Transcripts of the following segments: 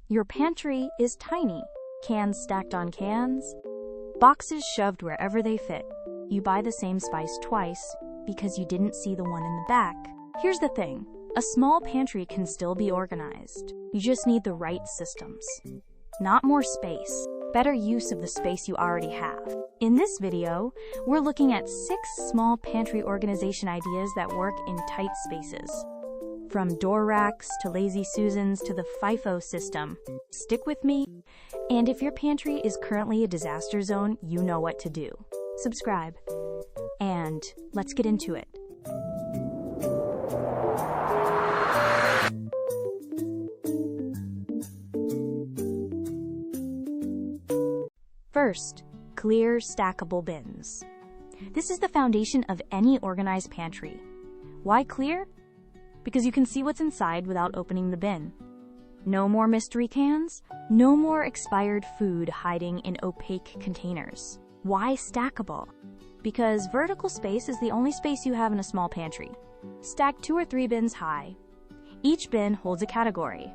Your pantry is tiny. Cans stacked on cans, boxes shoved wherever they fit. You buy the same spice twice because you didn't see the one in the back. Here's the thing. A small pantry can still be organized. You just need the right systems. Not more space, better use of the space you already have. In this video, we're looking at 6 small pantry organization ideas that work in tight spaces. From door racks to Lazy Susans to the FIFO system. Stick with me, and if your pantry is currently a disaster zone, you know what to do. Subscribe, and let's get into it. First, clear stackable bins. This is the foundation of any organized pantry. Why clear? Because you can see what's inside without opening the bin. No more mystery cans, no more expired food hiding in opaque containers. Why stackable? Because vertical space is the only space you have in a small pantry. Stack 2 or 3 bins high. Each bin holds a category.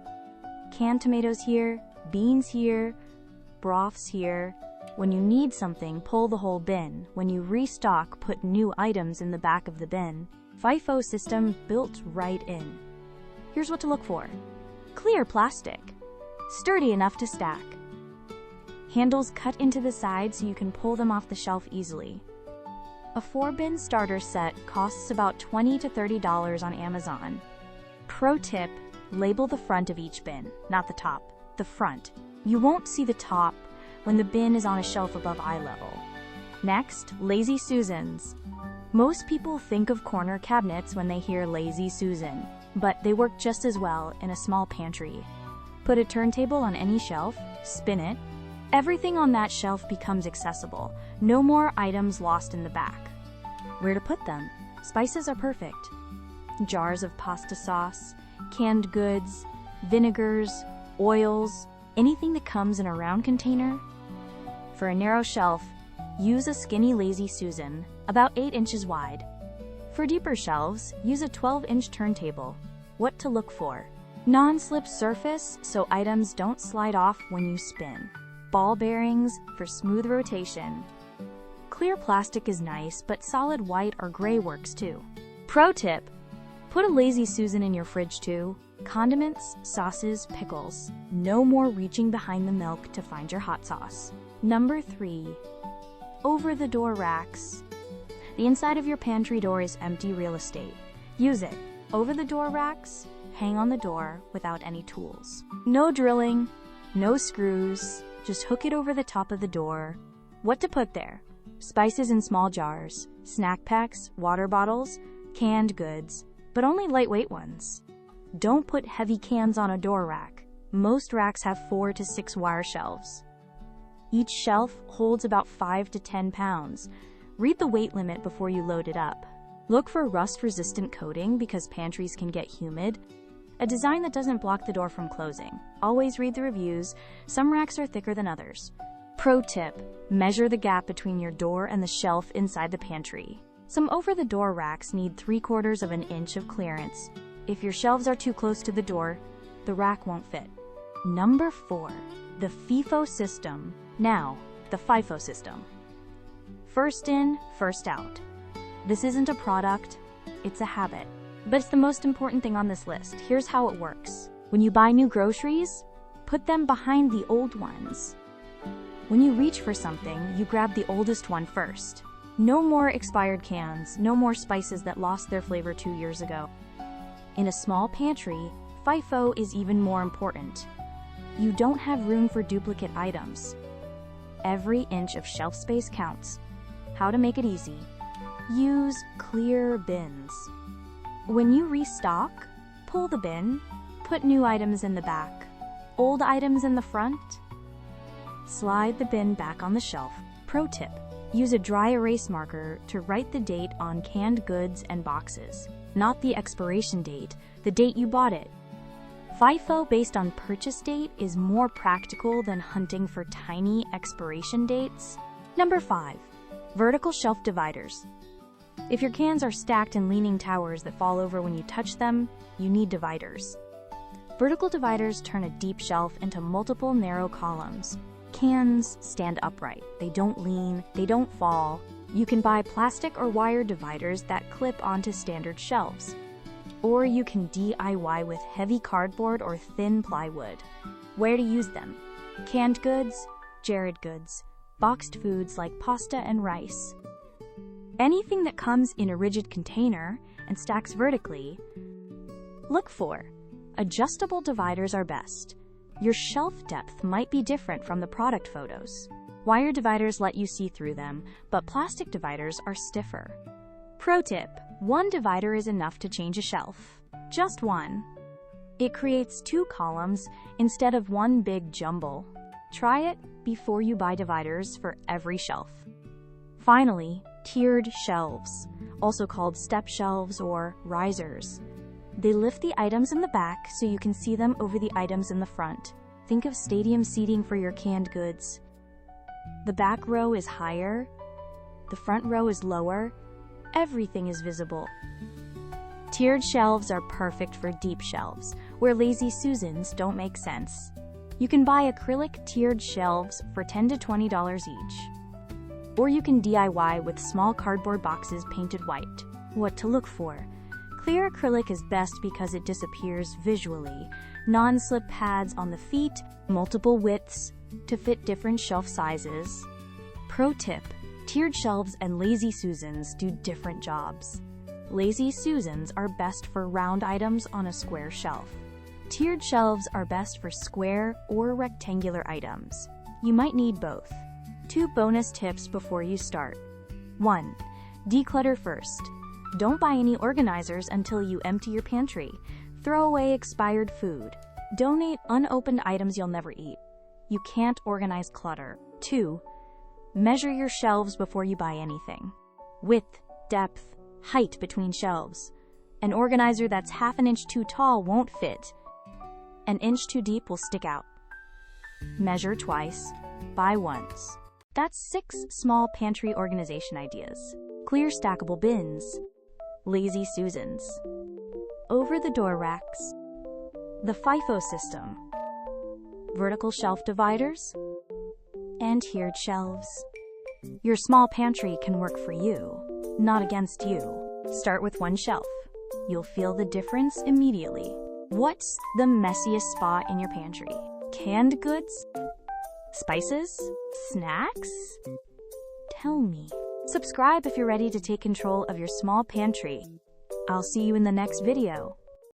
Canned tomatoes here, beans here, broths here. When you need something, pull the whole bin. When you restock, put new items in the back of the bin. FIFO system built right in. Here's what to look for. Clear plastic. Sturdy enough to stack. Handles cut into the side so you can pull them off the shelf easily. A 4-bin starter set costs about $20 to $30 on Amazon. Pro tip, label the front of each bin, not the top, the front. You won't see the top when the bin is on a shelf above eye level. Next, Lazy Susans. Most people think of corner cabinets when they hear Lazy Susan, but they work just as well in a small pantry. Put a turntable on any shelf, spin it. Everything on that shelf becomes accessible. No more items lost in the back. Where to put them? Spices are perfect. Jars of pasta sauce, canned goods, vinegars, oils, anything that comes in a round container. For a narrow shelf, use a skinny Lazy Susan, about 8 inches wide. For deeper shelves, use a 12-inch turntable. What to look for? Non-slip surface so items don't slide off when you spin. Ball bearings for smooth rotation. Clear plastic is nice, but solid white or gray works too. Pro tip, put a Lazy Susan in your fridge too. Condiments, sauces, pickles. No more reaching behind the milk to find your hot sauce. Number 3, over-the-door racks. The inside of your pantry door is empty real estate. Use it. Over-the-door racks hang on the door without any tools. No drilling, no screws, just hook it over the top of the door. What to put there? Spices in small jars, snack packs, water bottles, canned goods, but only lightweight ones. Don't put heavy cans on a door rack. Most racks have 4 to 6 wire shelves. Each shelf holds about 5 to 10 pounds. Read the weight limit before you load it up. Look for rust-resistant coating because pantries can get humid. A design that doesn't block the door from closing. Always read the reviews. Some racks are thicker than others. Pro tip, measure the gap between your door and the shelf inside the pantry. Some over-the-door racks need 3/4 of an inch of clearance. If your shelves are too close to the door, the rack won't fit. Number 4, the FIFO system. Now, the FIFO system. First in, first out. This isn't a product, it's a habit. But it's the most important thing on this list. Here's how it works. When you buy new groceries, put them behind the old ones. When you reach for something, you grab the oldest one first. No more expired cans, no more spices that lost their flavor 2 years ago. In a small pantry, FIFO is even more important. You don't have room for duplicate items. Every inch of shelf space counts. How to make it easy? Use clear bins. When you restock, pull the bin, put new items in the back, old items in the front. Slide the bin back on the shelf. Pro tip, use a dry erase marker to write the date on canned goods and boxes, not the expiration date, the date you bought it. FIFO based on purchase date is more practical than hunting for tiny expiration dates. Number 5, vertical shelf dividers. If your cans are stacked in leaning towers that fall over when you touch them, you need dividers. Vertical dividers turn a deep shelf into multiple narrow columns. Cans stand upright. They don't lean, they don't fall. You can buy plastic or wire dividers that clip onto standard shelves. Or you can DIY with heavy cardboard or thin plywood. Where to use them? Canned goods, jarred goods, boxed foods like pasta and rice. Anything that comes in a rigid container and stacks vertically. Look for adjustable dividers are best. Your shelf depth might be different from the product photos. Wire dividers let you see through them, but plastic dividers are stiffer. Pro tip: one divider is enough to change a shelf. Just one. It creates two columns instead of one big jumble. Try it before you buy dividers for every shelf. Finally, tiered shelves, also called step shelves or risers. They lift the items in the back so you can see them over the items in the front. Think of stadium seating for your canned goods. The back row is higher, the front row is lower, everything is visible. Tiered shelves are perfect for deep shelves, where Lazy Susans don't make sense. You can buy acrylic tiered shelves for $10 to $20 each. Or you can DIY with small cardboard boxes painted white. What to look for? Clear acrylic is best because it disappears visually. Non-slip pads on the feet, multiple widths to fit different shelf sizes. Pro tip: tiered shelves and Lazy Susans do different jobs. Lazy Susans are best for round items on a square shelf. Tiered shelves are best for square or rectangular items. You might need both. 2 bonus tips before you start. 1. Declutter first. Don't buy any organizers until you empty your pantry. Throw away expired food. Donate unopened items you'll never eat. You can't organize clutter. 2. Measure your shelves before you buy anything. Width, depth, height between shelves. An organizer that's half an inch too tall won't fit. An inch too deep will stick out. Measure twice, buy once. That's 6 small pantry organization ideas. Clear stackable bins, Lazy Susans, over-the-door racks, the FIFO system, vertical shelf dividers, and tiered shelves. Your small pantry can work for you, not against you. Start with one shelf. You'll feel the difference immediately. What's the messiest spot in your pantry? Canned goods? Spices? Snacks? Tell me. Subscribe if you're ready to take control of your small pantry. I'll see you in the next video.